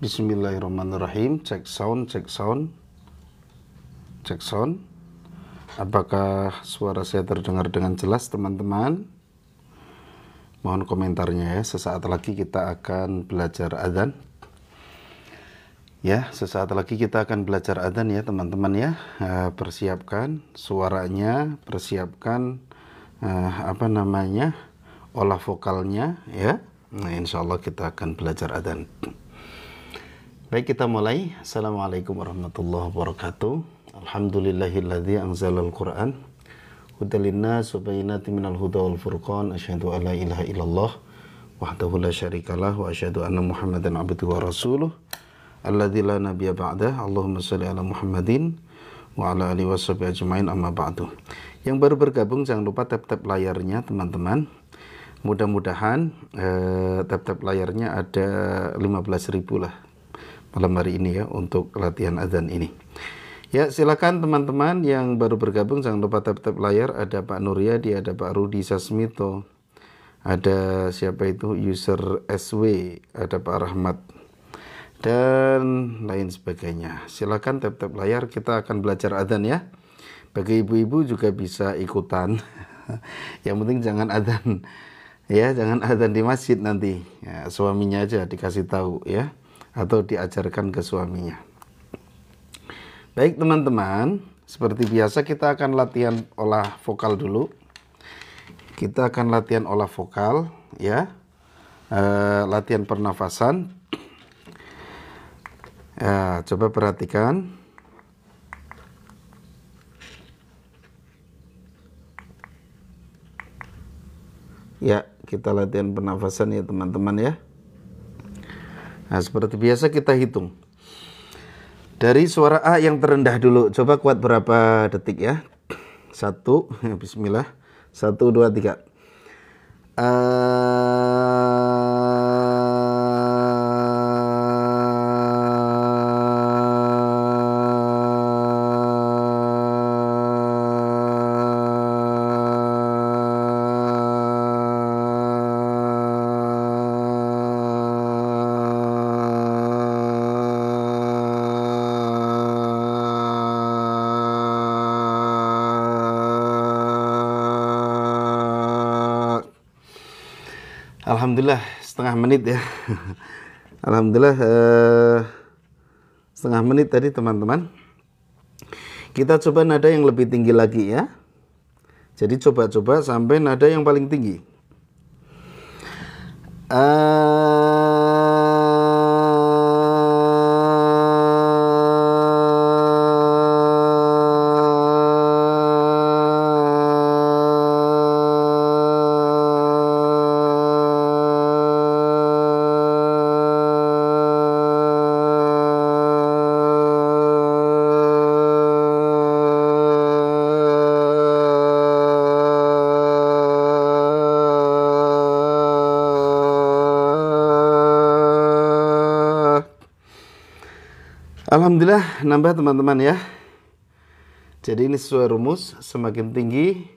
Bismillahirrahmanirrahim. Cek sound, cek sound, cek sound. Apakah suara saya terdengar dengan jelas, teman-teman? Mohon komentarnya ya. Sesaat lagi kita akan belajar adzan. Ya, sesaat lagi kita akan belajar adzan ya, teman-teman ya. Persiapkan suaranya, persiapkan olah vokalnya ya. Nah, insya Allah kita akan belajar adzan. Baik, kita mulai. Assalamualaikum warahmatullahi wabarakatuh. Alhamdulillahilladzi anzalal Qur'an hudal linnas wa bayyinatin minal huda wal furqan. Asyhadu an la ilaha illallah wahdahu la syarikalah wa asyhadu anna Muhammadan abduhu wa rasuluh alladzi la nabiyya ba'dah. Allahumma shalli ala Muhammadin wa ala alihi washabihi ajmain, amma ba'du. Yang baru bergabung jangan lupa tap-tap layarnya, teman-teman. Mudah-mudahan tap-tap layarnya ada 15.000 lah malam hari ini ya untuk latihan adzan ini. Ya, silakan teman-teman yang baru bergabung jangan lupa tap-tap layar. Ada Pak Nuryadi, ada Pak Rudi Sasmito, ada siapa itu user SW, ada Pak Rahmat dan lain sebagainya. Silakan tap-tap layar, kita akan belajar adzan ya. Bagi ibu-ibu juga bisa ikutan. Yang penting jangan adzan ya, jangan adzan di masjid nanti. Ya, suaminya aja dikasih tahu ya, atau diajarkan ke suaminya. Baik teman-teman, seperti biasa kita akan latihan olah vokal dulu. Kita akan latihan olah vokal ya, latihan pernafasan. Ya, coba perhatikan. Ya, kita latihan pernafasan ya teman-teman ya. Nah, seperti biasa kita hitung. Dari suara A yang terendah dulu. Coba kuat berapa detik ya. 1, bismillah. 1, 2, 3. Alhamdulillah setengah menit ya. Alhamdulillah setengah menit tadi teman-teman. Kita coba nada yang lebih tinggi lagi ya. Jadi coba-coba sampai nada yang paling tinggi. Alhamdulillah nambah teman-teman ya. Jadi ini sesuai rumus, semakin tinggi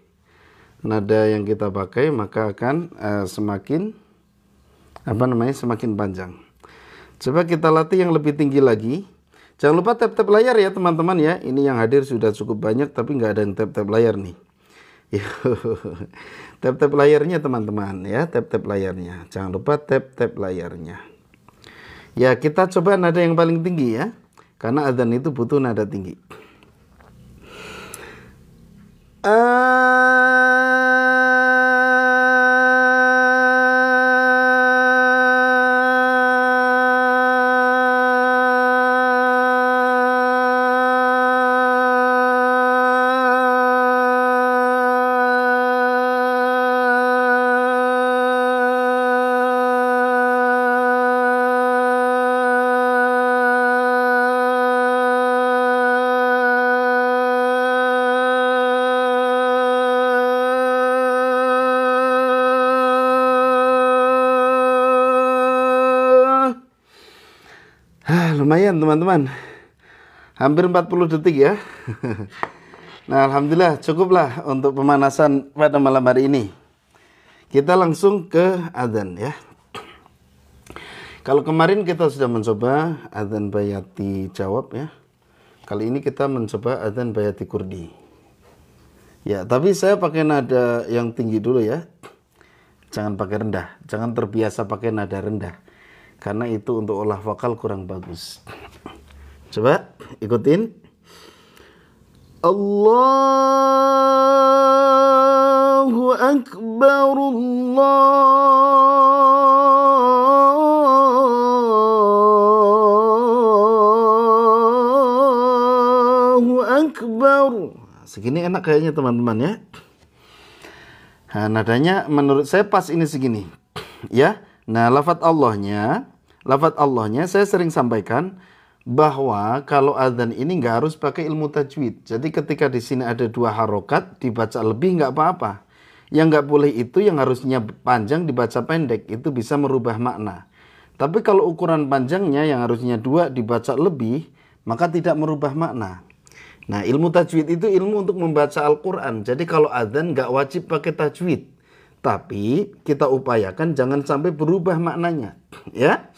nada yang kita pakai maka akan semakin panjang. Coba kita latih yang lebih tinggi lagi. Jangan lupa tap-tap layar ya teman-teman ya. Ini yang hadir sudah cukup banyak tapi nggak ada yang tap-tap layar nih. Tap-tap layarnya teman-teman ya, tap-tap layarnya. Jangan lupa tap-tap layarnya. Ya, kita coba nada yang paling tinggi ya. Karena adzan itu butuh nada tinggi. Lumayan teman-teman, hampir 40 detik ya. Nah, alhamdulillah cukuplah untuk pemanasan pada malam hari ini. Kita langsung ke adzan ya. Kalau kemarin kita sudah mencoba adzan bayati jawab ya. Kali ini kita mencoba adzan bayati kurdi. Ya, tapi saya pakai nada yang tinggi dulu ya. Jangan pakai rendah. Jangan terbiasa pakai nada rendah. Karena itu untuk olah vokal kurang bagus. Coba ikutin. Allahu Akbar, Allahu Akbar. Segini enak kayaknya teman-teman ya. Nah, nadanya menurut saya pas ini segini. Ya. Nah, lafadz Allahnya saya sering sampaikan bahwa kalau adzan ini nggak harus pakai ilmu tajwid. Jadi ketika di sini ada 2 harokat dibaca lebih nggak apa-apa. Yang nggak boleh itu yang harusnya panjang dibaca pendek, itu bisa merubah makna. Tapi kalau ukuran panjangnya yang harusnya 2 dibaca lebih, maka tidak merubah makna. Nah, ilmu tajwid itu ilmu untuk membaca Al-Quran. Jadi kalau adzan nggak wajib pakai tajwid. Tapi kita upayakan jangan sampai berubah maknanya. Ya.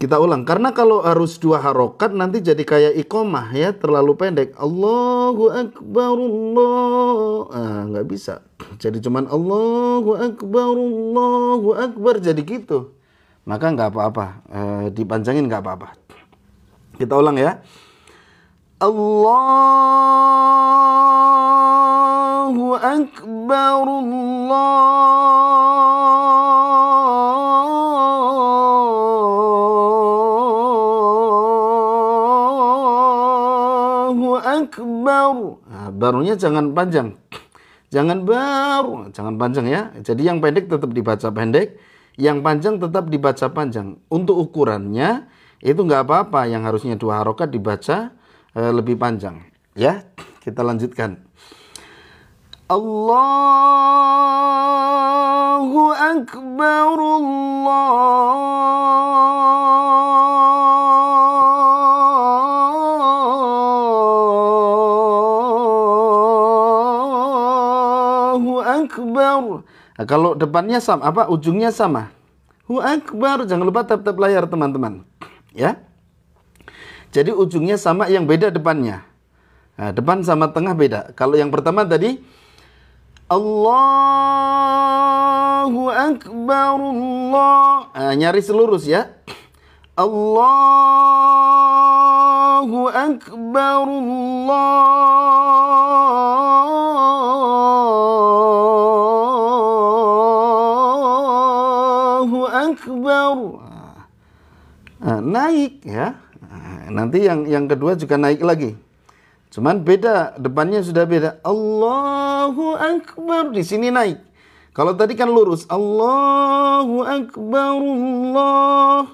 Kita ulang. Karena kalau harus 2 harokat nanti jadi kayak iqomah ya. Terlalu pendek. Allahu Akbar Allah. Nah, nggak bisa. Jadi cuman Allahu Akbar. Jadi gitu. Maka nggak apa-apa. Dipanjangin nggak apa-apa. Kita ulang ya. Allahu Akbar Allahu Akbar. Nah, barunya jangan panjang. Jangan panjang ya. Jadi yang pendek tetap dibaca pendek, yang panjang tetap dibaca panjang. Untuk ukurannya itu nggak apa-apa, yang harusnya 2 harokat dibaca lebih panjang ya. Kita lanjutkan. Allahu Akbar Allahu Akbar. Nah, kalau depannya sama, ujungnya sama. Hu Akbar, jangan lupa tap-tap layar teman-teman ya. Jadi ujungnya sama, yang beda depannya. Nah, depan sama tengah beda. Kalau yang pertama tadi Allahu Akbar Allah. Nah, nyaris lurus ya. Allahu Akbar Allahu Akbar. Nah, naik ya. Nanti yang kedua juga naik lagi. Cuman beda, depannya sudah beda. Allahu Akbar, di sini naik. Kalau tadi kan lurus. Allahu Akbar Allah.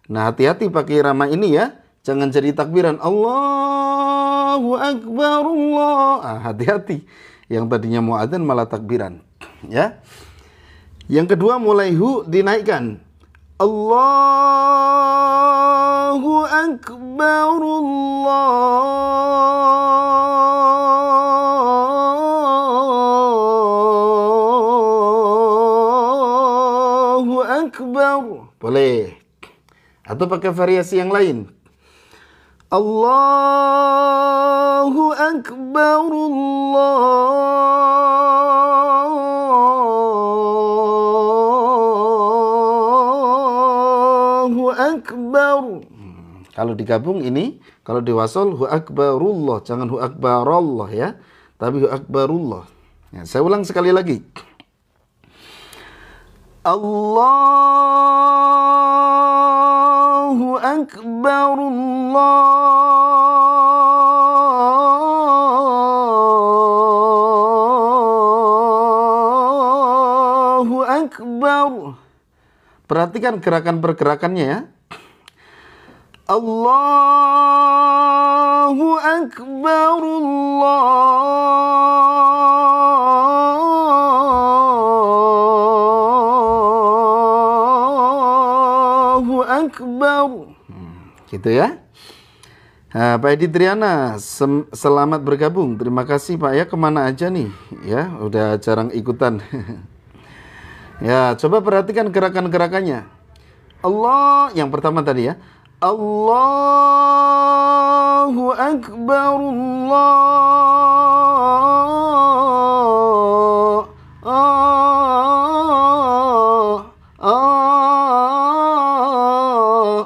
Nah, hati-hati pakai irama ini ya. Jangan jadi takbiran. Allahu Akbar Allah. Ah, hati-hati. Yang tadinya mau adzan malah takbiran. Ya. Yang kedua mulai hu dinaikkan. Allahu Akbar Allahu Akbar. Boleh. Atau pakai variasi yang lain. Allahu Akbar Allahu Akbar. Kalau digabung ini, kalau diwasal hu akbarullah, jangan hu akbarallah ya, tapi hu akbarullah. Ya, saya ulang sekali lagi. Allahu Akbar Allahu Akbar. Perhatikan gerakan-pergerakannya ya. Allahu Akbar Allahu Akbar. Gitu ya. Nah, Pak Edi Triana, selamat bergabung. Terima kasih Pak ya. Kemana aja nih? Ya, udah jarang ikutan. Ya, coba perhatikan gerakan-gerakannya. Allah, yang pertama tadi ya. Allahu Akbar, Allah.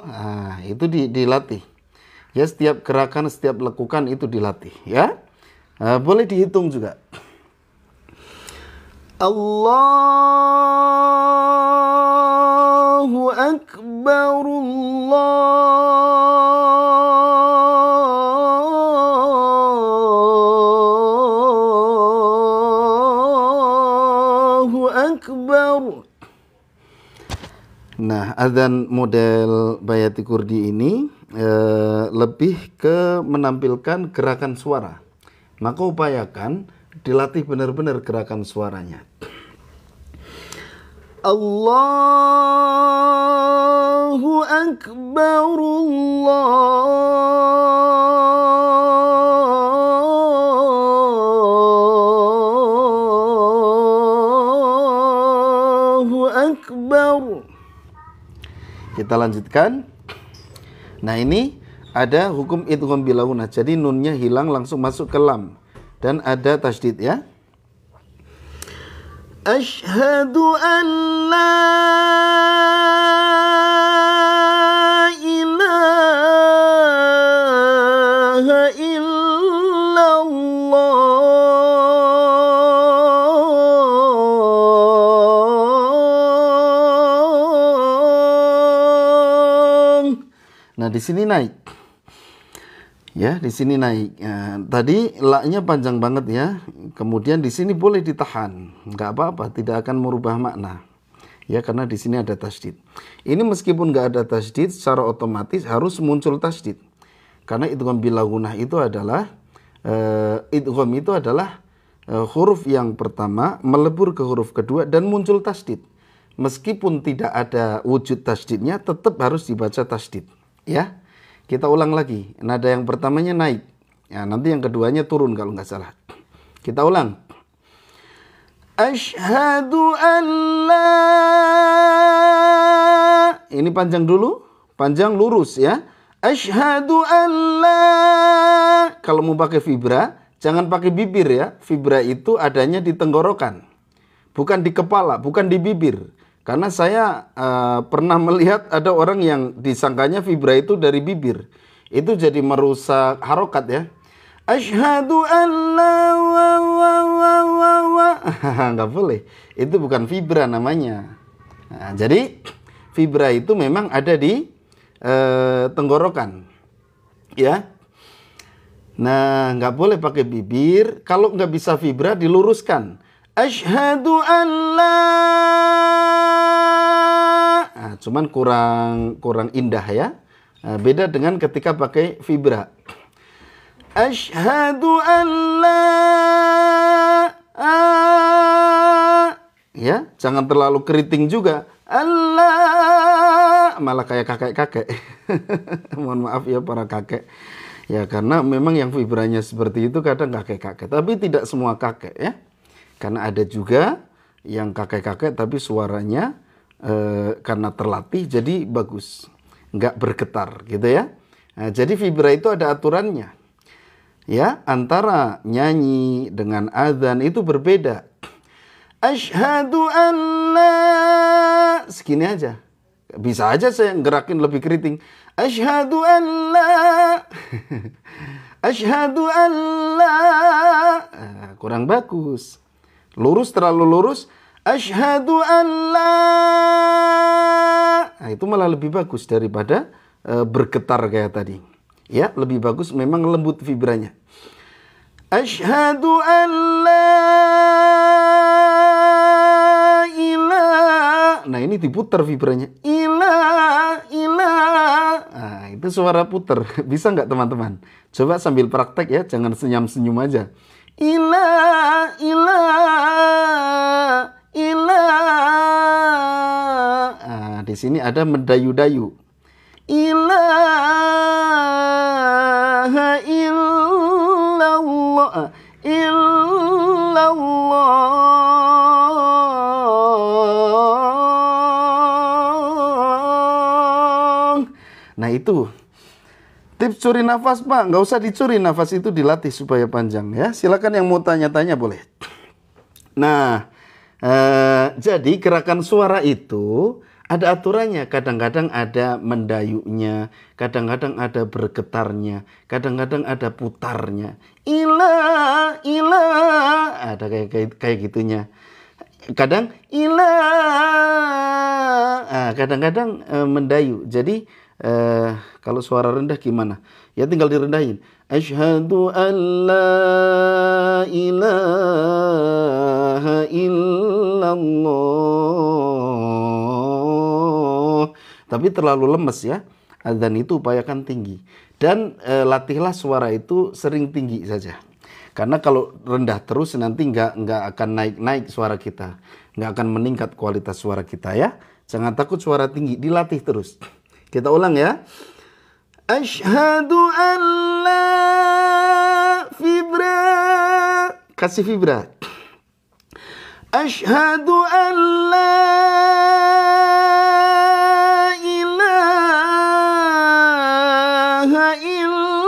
Nah, itu dilatih. Ya, setiap gerakan, setiap lekukan itu dilatih, ya. Boleh dihitung juga. Allahu Akbar, Allahu Akbar. Nah, adzan model Bayati Kurdi ini lebih ke menampilkan gerakan suara. Maka upayakan dilatih benar-benar gerakan suaranya. Allahu Akbar, Allahu Akbar. Kita lanjutkan. Nah, ini ada hukum idgham bilaunah. Jadi nunnya hilang langsung masuk ke lam. Dan ada tasydid ya. Asyhadu an la ilaha illallah. Nah, di sini naik. Ya, di sini naik. Tadi la-nya panjang banget ya. Kemudian di sini boleh ditahan, nggak apa-apa, tidak akan merubah makna. Ya, karena di sini ada tasydid. Ini meskipun nggak ada tasydid, secara otomatis harus muncul tasydid. Karena idgham bilaghunah itu adalah huruf yang pertama melebur ke huruf kedua dan muncul tasydid. Meskipun tidak ada wujud tasydidnya, tetap harus dibaca tasydid. Ya. Kita ulang lagi. Nada yang pertamanya naik. Ya, nanti yang keduanya turun kalau nggak salah. Kita ulang. Asyhadu an la. Ini panjang dulu. Panjang lurus ya. Asyhadu an la. Kalau mau pakai vibra, jangan pakai bibir ya. Vibra itu adanya di tenggorokan. Bukan di kepala, bukan di bibir. Karena saya pernah melihat ada orang yang disangkanya vibra itu dari bibir. Itu jadi merusak harokat ya. Asyhadu an la wa. Nggak boleh. Itu bukan vibra namanya. Nah, jadi vibra itu memang ada di tenggorokan. Ya. Nah, nggak boleh pakai bibir. Kalau nggak bisa vibra, diluruskan. Asyhadu an la. Nah, cuman kurang indah ya. Nah, beda dengan ketika pakai vibra. Asyhadu an la. Ya, jangan terlalu keriting juga. Allah, malah kayak kakek-kakek. Mohon maaf ya para kakek. Ya, karena memang yang vibranya seperti itu kadang kakek-kakek, tapi tidak semua kakek ya. Karena ada juga yang kakek-kakek tapi suaranya karena terlatih jadi bagus, nggak bergetar gitu ya. Nah, jadi vibra itu ada aturannya. Ya, antara nyanyi dengan azan itu berbeda. Asyhadu an la. Segini aja. Bisa aja saya gerakin lebih keriting. Asyhadu an la. Asyhadu an la. Kurang bagus. Lurus, terlalu lurus. Asyhadu an la. Nah, itu malah lebih bagus daripada bergetar kayak tadi. Ya, lebih bagus memang lembut vibranya. Asyhadu an la ilaha. Nah, ini diputar vibranya. Ilah. Nah, itu suara puter. Bisa nggak teman-teman? Coba sambil praktek ya, jangan senyum-senyum aja. Ilah. Nah, di sini ada mendayu-dayu. Ilaha illallah. Nah itu tips curi nafas Pak, nggak usah dicuri, nafas itu dilatih supaya panjang ya. Silakan yang mau tanya-tanya boleh. Nah, jadi gerakan suara itu ada aturannya. Kadang-kadang ada mendayunya, kadang-kadang ada bergetarnya, kadang-kadang ada putarnya. Ila, ila, ada kayak gitunya. Kadang ila, kadang-kadang mendayu. Jadi kalau suara rendah gimana? Ya tinggal direndahin. Asyhadu an la ilaha illallah. Tapi terlalu lemes ya. Adzan itu upayakan tinggi. Dan latihlah suara itu sering tinggi saja. Karena kalau rendah terus nanti nggak akan naik suara kita. Nggak akan meningkat kualitas suara kita ya. Jangan takut suara tinggi, dilatih terus. Kita ulang ya. Asyhadu an la vibra. Kasih vibra. Asyhadu an la ilaha illallah.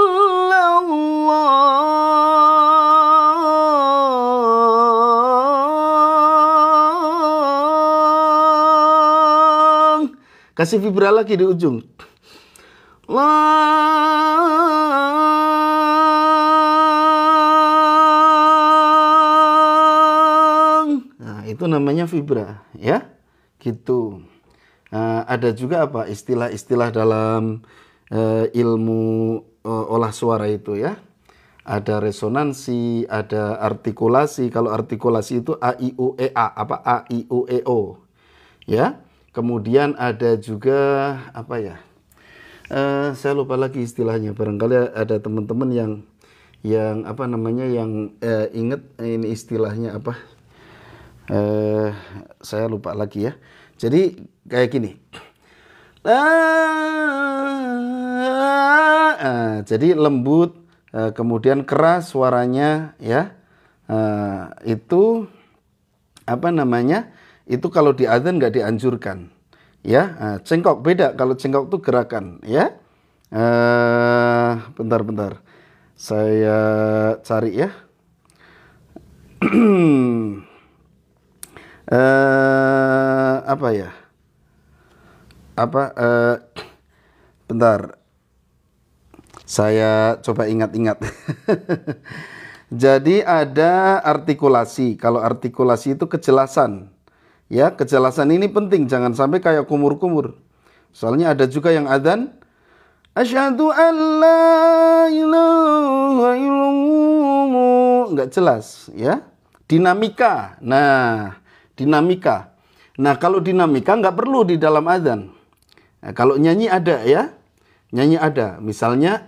Kasih vibra lagi di ujung. Nah, itu namanya vibra, ya. Gitu. Ada juga apa istilah-istilah dalam ilmu olah suara itu ya. Ada resonansi, ada artikulasi. Kalau artikulasi itu A I U E A, apa A I U E O. Ya. Kemudian ada juga apa ya? Saya lupa lagi istilahnya. Barangkali ada teman-teman yang apa namanya yang ingat ini istilahnya apa? Saya lupa lagi ya. Jadi kayak gini. Jadi lembut, kemudian keras suaranya ya. Itu apa namanya? Itu kalau di adzan nggak dianjurkan. Ya, cengkok beda. Kalau cengkok itu gerakan, ya. Bentar. Saya cari ya. Apa ya? Bentar. Saya coba ingat-ingat. Jadi ada artikulasi. Kalau artikulasi itu kejelasan. Ya, kejelasan ini penting, jangan sampai kayak kumur-kumur. Soalnya ada juga yang adzan asyhadu an la ilaha illallah, enggak jelas, ya. Dinamika. Nah, dinamika. Nah, kalau dinamika enggak perlu di dalam adzan. Nah, kalau nyanyi ada ya. Nyanyi ada. Misalnya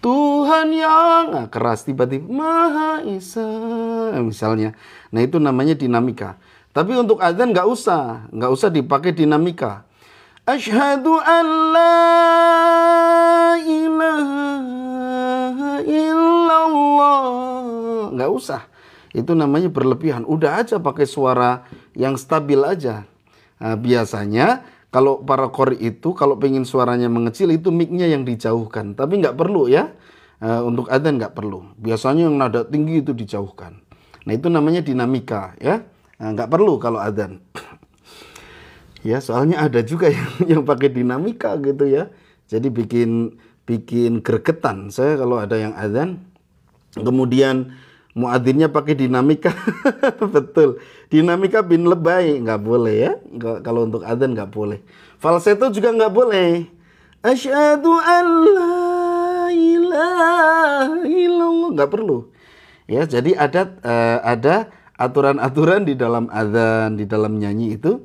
Tuhan yang keras, tiba-tiba Maha Esa misalnya. Nah itu namanya dinamika. Tapi untuk adzan nggak usah dipakai dinamika. Asyhadu an la ilaha illallah, nggak usah. Itu namanya berlebihan. Udah aja pakai suara yang stabil aja. Nah, biasanya kalau para qori itu kalau pengen suaranya mengecil itu mic-nya yang dijauhkan. Tapi nggak perlu ya. Untuk adzan nggak perlu. Biasanya yang nada tinggi itu dijauhkan. Nah itu namanya dinamika ya. Nggak perlu kalau adzan. Ya soalnya ada juga yang pakai dinamika gitu ya. Jadi bikin gregetan. Saya kalau ada yang adzan kemudian muadzinnya pakai dinamika. Betul. Dinamika bin lebay nggak boleh ya. Kalau untuk adzan nggak boleh. Falsetto juga nggak boleh. Asyhadu an la ilaha illallah, nggak perlu. Ya, jadi ada aturan-aturan di dalam adzan, di dalam nyanyi itu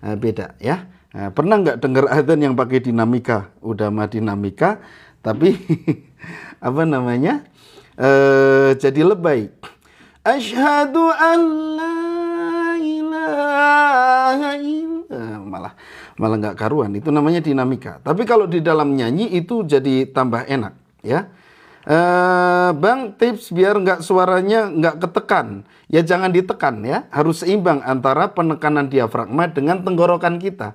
beda ya. Pernah nggak dengar adzan yang pakai dinamika? Udah mah dinamika, tapi apa namanya? Jadi lebay. Asyhadu an la ilaha illallah. Malah nggak karuan. Itu namanya dinamika. Tapi kalau di dalam nyanyi itu jadi tambah enak, ya. Bang, tips biar nggak suaranya nggak ketekan. Ya jangan ditekan ya. Harus seimbang antara penekanan diafragma dengan tenggorokan kita.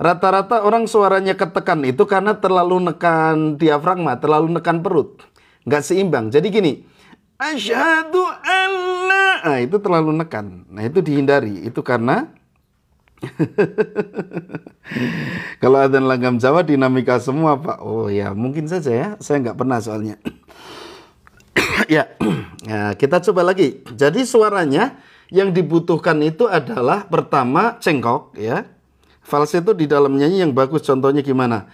Rata-rata orang suaranya ketekan itu karena terlalu nekan diafragma, terlalu nekan perut. Nggak seimbang. Jadi gini, asyhadu alla. Nah, itu terlalu nekan. Nah, itu dihindari. Itu karena kalau adzan langgam Jawa dinamika semua, Pak. Oh ya, mungkin saja ya. Saya nggak pernah soalnya. Ya, nah, kita coba lagi. Jadi suaranya yang dibutuhkan itu adalah pertama cengkok, ya. Falsetto di dalam nyanyi yang bagus. Contohnya gimana?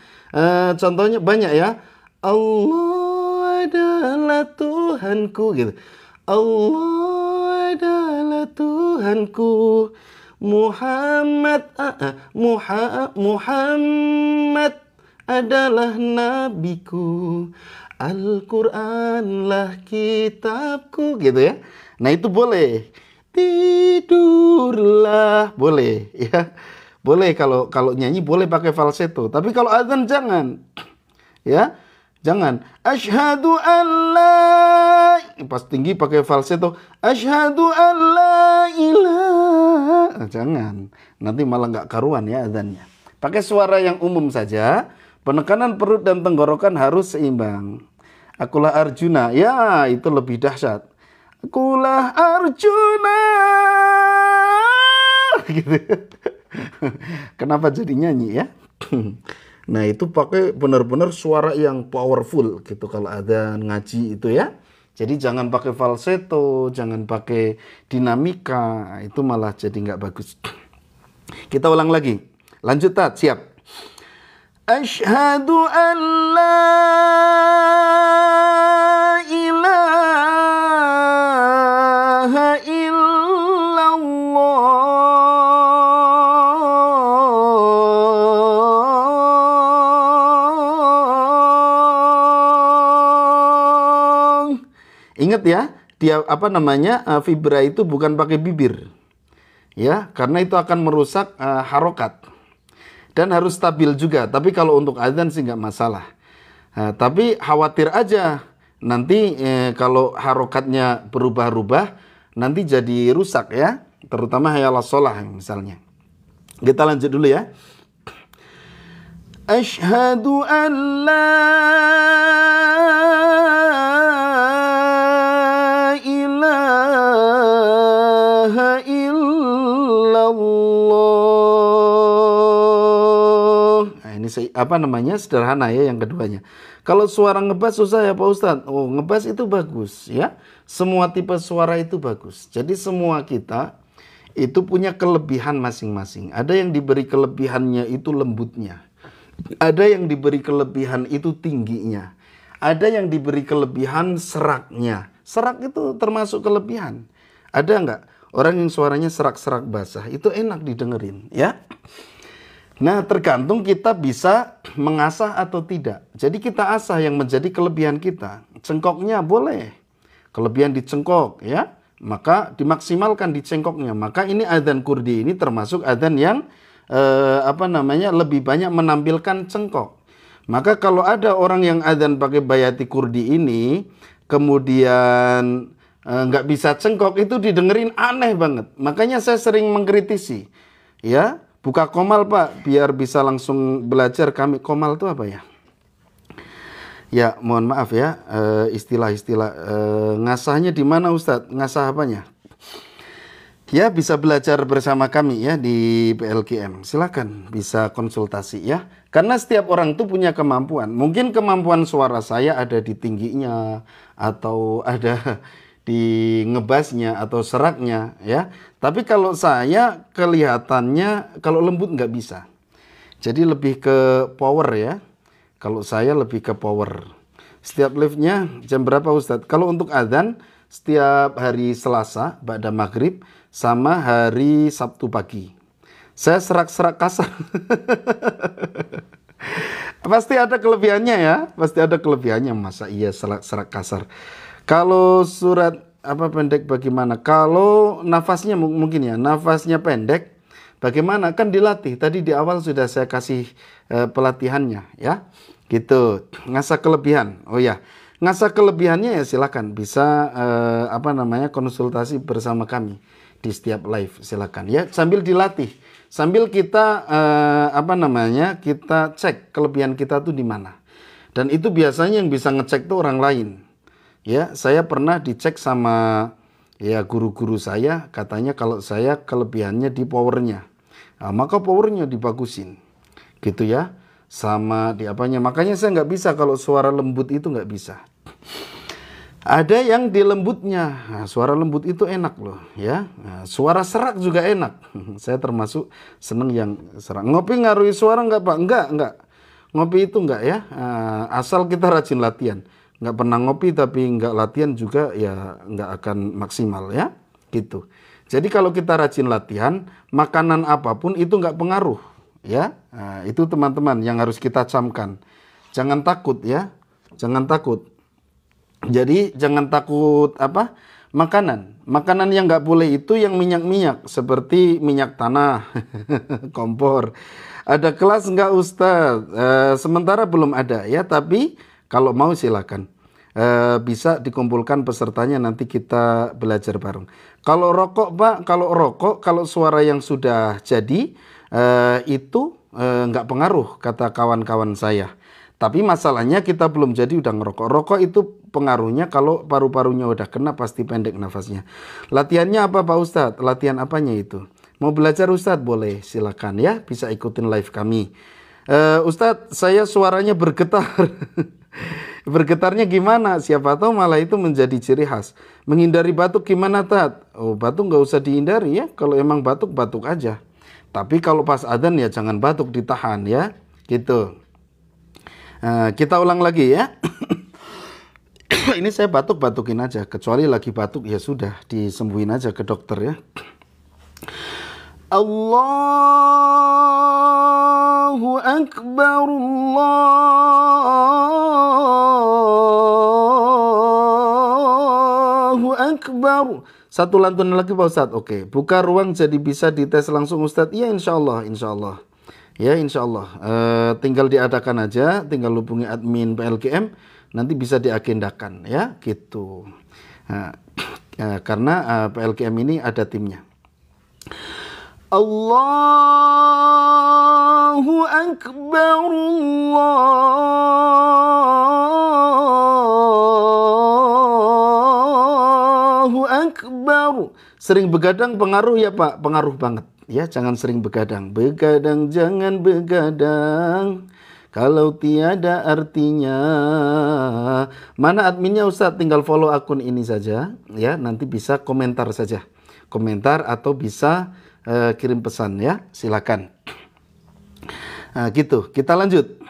Contohnya banyak ya. Allah adalah Tuhanku, gitu. Allah adalah Tuhanku. Muhammad adalah nabiku. Al-Qur'anlah kitabku, gitu ya. Nah, itu boleh. Tidurlah, boleh ya. Boleh kalau nyanyi boleh pakai falsetto, tapi kalau adzan jangan. Ya. Jangan. Asyhadu alla, pas tinggi pakai falsetto. Asyhadu alla ilaha. Jangan. Nanti malah nggak karuan ya adzannya. Pakai suara yang umum saja. Penekanan perut dan tenggorokan harus seimbang. Akulah Arjuna. Ya, itu lebih dahsyat. Akulah Arjuna. Gitu. Kenapa jadi nyanyi ya? Nah, itu pakai benar-benar suara yang powerful gitu kalau ada ngaji itu ya. Jadi jangan pakai falsetto, jangan pakai dinamika, itu malah jadi nggak bagus. Kita ulang lagi. Lanjut, Tat, siap. Asyhadu an la ilaha illallah. Ingat ya, dia vibra itu bukan pakai bibir. Ya, karena itu akan merusak harokat. Dan harus stabil juga. Tapi kalau untuk adzan sih nggak masalah. Tapi khawatir aja nanti kalau harokatnya berubah-ubah nanti jadi rusak ya. Terutama hayalah sholah misalnya. Kita lanjut dulu ya. Asyhadu an la ilaha illallah. Nah, ini sederhana ya yang keduanya. Kalau suara ngebas susah ya Pak Ustadz. Oh, ngebas itu bagus ya. Semua tipe suara itu bagus. Jadi semua kita itu punya kelebihan masing-masing. Ada yang diberi kelebihannya itu lembutnya. Ada yang diberi kelebihan itu tingginya. Ada yang diberi kelebihan seraknya. Serak itu termasuk kelebihan. Ada nggak orang yang suaranya serak-serak basah? Itu enak didengerin ya. Nah, tergantung kita bisa mengasah atau tidak. Jadi kita asah yang menjadi kelebihan kita. Cengkoknya boleh. Kelebihan di cengkok ya. Maka dimaksimalkan di cengkoknya. Maka ini adzan kurdi ini termasuk adzan yang lebih banyak menampilkan cengkok. Maka kalau ada orang yang adzan pakai bayati kurdi ini kemudian nggak bisa cengkok, itu didengerin aneh banget. Makanya saya sering mengkritisi ya, buka komal Pak biar bisa langsung belajar. Kami komal itu apa ya? Ya mohon maaf ya, istilah-istilah ngasahnya di mana Ustadz? Ngasah apanya? Ya, bisa belajar bersama kami ya di PLKM. Silakan bisa konsultasi ya. Karena setiap orang itu punya kemampuan. Mungkin kemampuan suara saya ada di tingginya atau ada di ngebasnya atau seraknya ya. Tapi kalau saya kelihatannya kalau lembut nggak bisa. Jadi lebih ke power ya. Kalau saya lebih ke power. Setiap liftnya jam berapa Ustadz? Kalau untuk adzan setiap hari Selasa ba'da maghrib sama hari Sabtu pagi. Saya serak-serak kasar. Pasti ada kelebihannya ya. Pasti ada kelebihannya. Masa iya serak kasar. Kalau surat pendek bagaimana? Kalau nafasnya mungkin ya. Nafasnya pendek. Bagaimana? Kan dilatih. Tadi di awal sudah saya kasih pelatihannya ya. Gitu. Ngasah kelebihan. Oh ya. Ngasah kelebihannya ya silakan. Bisa konsultasi bersama kami di setiap live, silakan ya, sambil dilatih sambil kita kita cek kelebihan kita tuh di mana. Dan itu biasanya yang bisa ngecek tuh orang lain. Ya, saya pernah dicek sama ya guru-guru saya, katanya kalau saya kelebihannya di powernya. Nah, maka powernya dibagusin. Gitu ya. Sama di apanya. Makanya saya nggak bisa kalau suara lembut itu nggak bisa. Ada yang di lembutnya. Nah, suara lembut itu enak loh ya. Nah, suara serak juga enak. Saya termasuk seneng yang serak. Ngopi ngaruhi suara nggak Pak? Enggak. Ngopi itu enggak ya. Asal kita rajin latihan. Nggak pernah ngopi tapi nggak latihan juga ya nggak akan maksimal ya. Gitu. Jadi kalau kita rajin latihan, makanan apapun itu nggak pengaruh ya. Nah, itu teman-teman yang harus kita camkan. Jangan takut ya. Jangan takut. Jadi jangan takut makanan yang nggak boleh itu yang minyak-minyak seperti minyak tanah, kompor. Ada kelas nggak Ustadz? Sementara belum ada ya, tapi kalau mau silakan. Bisa dikumpulkan pesertanya, nanti kita belajar bareng. Kalau rokok Pak, kalau suara yang sudah jadi itu nggak pengaruh kata kawan-kawan saya. Tapi masalahnya kita belum jadi udah ngerokok. Rokok itu pengaruhnya kalau paru-parunya udah kena pasti pendek nafasnya. Latihannya apa Pak Ustadz? Latihan apanya itu? Mau belajar Ustadz? Boleh, silakan ya. Bisa ikutin live kami. Ustadz, saya suaranya bergetar. Bergetarnya gimana? Siapa tahu malah itu menjadi ciri khas. Menghindari batuk gimana Tat? Oh, batuk nggak usah dihindari ya. Kalau emang batuk, batuk aja. Tapi kalau pas adzan ya jangan batuk, ditahan ya. Gitu. Kita ulang lagi ya. Ini saya batuk-batukin aja. Kecuali lagi batuk ya sudah disembuhin aja ke dokter ya. Allahu Akbar, Allahu Akbar. Satu lantunan lagi Pak Ustadz. Oke, buka ruang jadi bisa dites langsung Ustadz. Iya insya Allah. Ya insya Allah, tinggal diadakan aja, tinggal hubungi admin PLKM, nanti bisa diagendakan ya gitu. Karena PLKM ini ada timnya. Allahu Akbar, Allahu Akbar. Sering begadang pengaruh ya Pak? Pengaruh banget. Ya, jangan sering begadang. Begadang, jangan begadang. Kalau tiada artinya. Mana adminnya Ustadz? Tinggal follow akun ini saja. Ya, nanti bisa komentar saja. Komentar atau bisa kirim pesan ya. Silakan. Nah, gitu. Kita lanjut.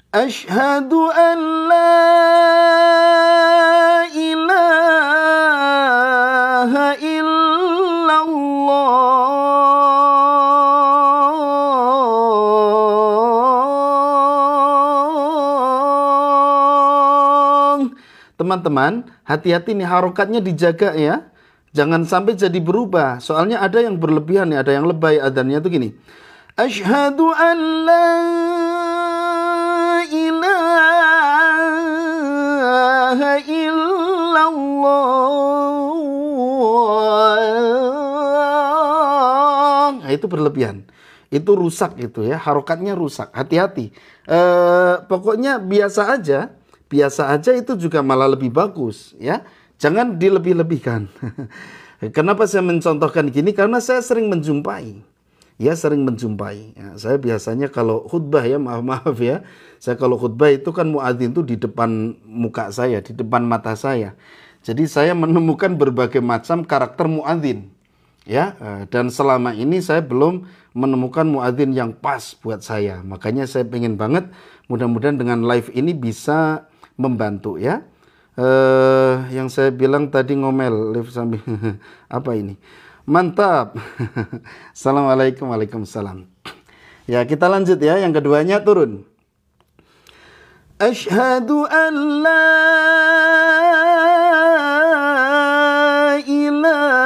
Asyhadu an la ilaha illallah. Teman-teman, hati-hati nih harokatnya dijaga ya. Jangan sampai jadi berubah. Soalnya ada yang berlebihan ya, ada yang lebay adanya tuh gini. Asyhadu an la ilaha illallah. Nah, itu berlebihan. Itu rusak itu ya, harokatnya rusak. Hati-hati. Pokoknya biasa aja. Biasa aja itu juga malah lebih bagus ya. Jangan dilebih-lebihkan. Kenapa saya mencontohkan gini? Karena saya sering menjumpai. Ya sering menjumpai. Ya, saya biasanya kalau khutbah ya, maaf ya. Saya kalau khutbah itu kan muadzin itu di depan muka saya, di depan mata saya. Jadi saya menemukan berbagai macam karakter muadzin. Ya, dan selama ini saya belum menemukan muadzin yang pas buat saya. Makanya saya pengen banget mudah-mudahan dengan live ini bisa membantu ya. Yang saya bilang tadi ngomel live sambil apa ini? Mantap. Assalamualaikum, waalaikumsalam. Ya, kita lanjut ya. Yang keduanya turun. Asyhadu an la ilaha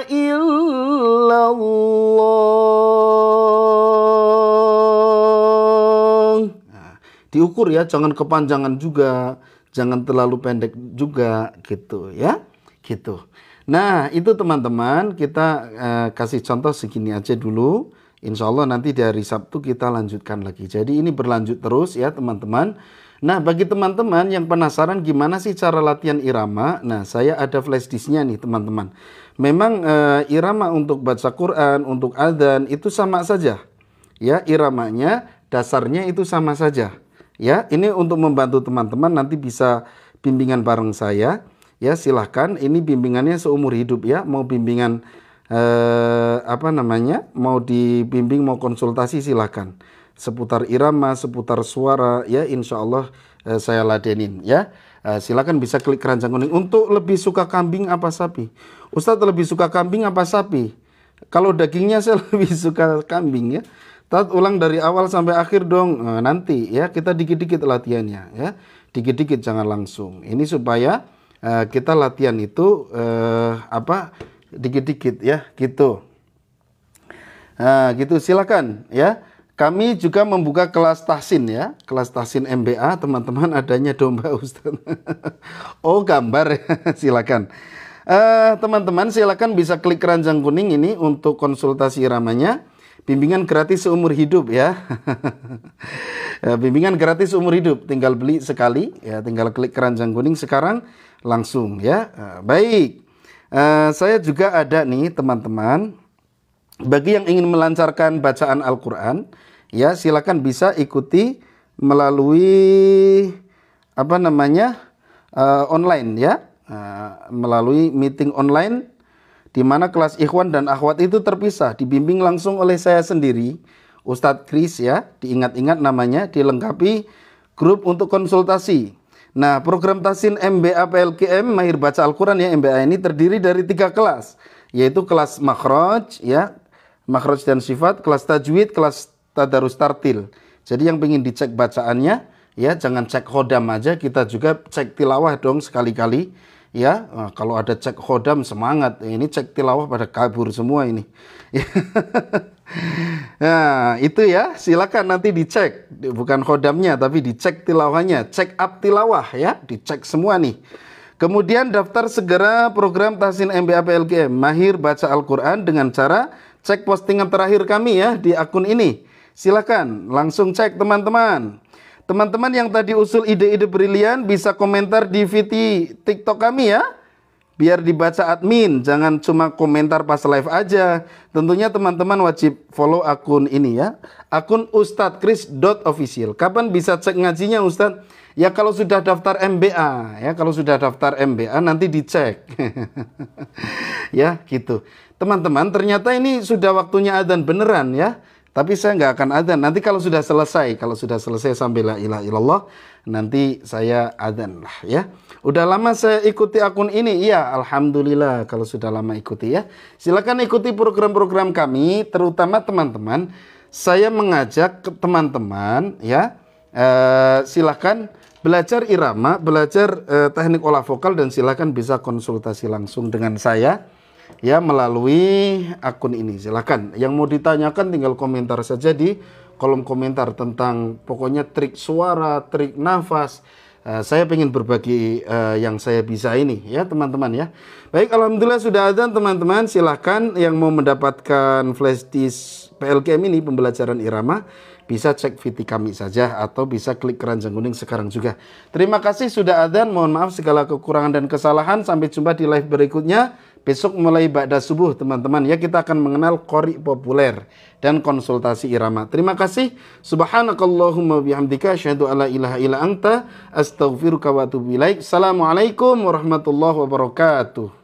illallah. Diukur ya, jangan kepanjangan juga, jangan terlalu pendek juga gitu ya. Gitu. Nah, itu teman-teman, kita kasih contoh segini aja dulu. Insya Allah nanti di hari Sabtu kita lanjutkan lagi. Jadi ini berlanjut terus ya teman-teman. Nah, bagi teman-teman yang penasaran gimana sih cara latihan irama, nah saya ada flash disknya nih teman-teman. Memang irama untuk baca Quran, untuk adzan itu sama saja. Ya, iramanya, dasarnya itu sama saja. Ya, ini untuk membantu teman-teman nanti bisa bimbingan bareng saya. Ya, silahkan. Ini bimbingannya seumur hidup ya. Mau bimbingan mau dibimbing, mau konsultasi silahkan. Seputar irama, seputar suara, ya insya Allah saya ladenin ya. Silakan bisa klik keranjang kuning. Untuk lebih suka kambing apa sapi? Ustadz lebih suka kambing apa sapi? Kalau dagingnya saya lebih suka kambing ya. Tat ulang dari awal sampai akhir dong. Nanti ya kita dikit-dikit latihannya ya. Dikit-dikit jangan langsung. Ini supaya kita latihan itu dikit-dikit ya gitu. Gitu silakan ya. Kami juga membuka kelas tahsin ya, kelas tahsin MBA teman-teman, adanya domba Ustaz. Oh gambar ya, silakan. Teman-teman silakan bisa klik keranjang kuning ini untuk konsultasi iramanya. Bimbingan gratis seumur hidup ya. Bimbingan gratis seumur hidup, tinggal beli sekali ya, tinggal klik keranjang kuning sekarang langsung ya. Baik. Saya juga ada nih teman-teman, bagi yang ingin melancarkan bacaan Al-Quran, ya silakan bisa ikuti melalui online ya, melalui meeting online, di mana kelas ikhwan dan akhwat itu terpisah, dibimbing langsung oleh saya sendiri, Ustadz Kris ya, diingat-ingat namanya, dilengkapi grup untuk konsultasi. Nah, program tahsin MBA PLKM Mahir Baca Al-Quran ya, MBA ini terdiri dari 3 kelas, yaitu kelas makhraj ya, makhraj dan sifat, kelas tajwid, kelas tadarus tartil. Jadi yang pengen dicek bacaannya ya, jangan cek khodam aja, kita juga cek tilawah dong sekali-kali ya. Nah, kalau ada cek khodam semangat, ini cek tilawah pada kabur semua ini. Nah, itu ya, silakan nanti dicek, bukan khodamnya tapi dicek tilawahnya, check up tilawah ya, dicek semua nih. Kemudian daftar segera program tahsin MBA PLKM Mahir Baca Al-Quran dengan cara cek postingan terakhir kami ya di akun ini. Silakan langsung cek teman-teman. Teman-teman yang tadi usul ide-ide brilian bisa komentar di VT TikTok kami ya. Biar dibaca admin, jangan cuma komentar pas live aja. Tentunya teman-teman wajib follow akun ini ya. Akun ustadzkris.official. Kapan bisa cek ngajinya Ustadz? Ya kalau sudah daftar MBA ya, kalau sudah daftar MBA nanti dicek. Ya gitu. Teman-teman, ternyata ini sudah waktunya adzan beneran ya. Tapi saya nggak akan adzan. Nanti kalau sudah selesai sampai la ilaha illallah, nanti saya adzan lah ya. Udah lama saya ikuti akun ini, iya alhamdulillah kalau sudah lama ikuti ya. Silakan ikuti program-program kami, terutama teman-teman. Saya mengajak ke teman-teman ya, silakan belajar irama, belajar teknik olah vokal, dan silakan bisa konsultasi langsung dengan saya ya melalui akun ini. Silakan. Yang mau ditanyakan tinggal komentar saja di kolom komentar tentang pokoknya trik suara, trik nafas. Saya pengen berbagi yang saya bisa ini ya teman-teman ya. Baik, alhamdulillah sudah adzan teman-teman. Silakan yang mau mendapatkan flash disk PLKM ini pembelajaran irama, bisa cek VT kami saja atau bisa klik keranjang kuning sekarang juga. Terima kasih sudah adzan. Mohon maaf segala kekurangan dan kesalahan. Sampai jumpa di live berikutnya. Besok mulai ba'da subuh teman-teman ya, kita akan mengenal qori populer dan konsultasi irama. Terima kasih. Subhanakallahumma bihamdika asyhadu alla ilaha illa anta astaghfiruka wa atubu ilaik. Assalamualaikum warahmatullahi wabarakatuh.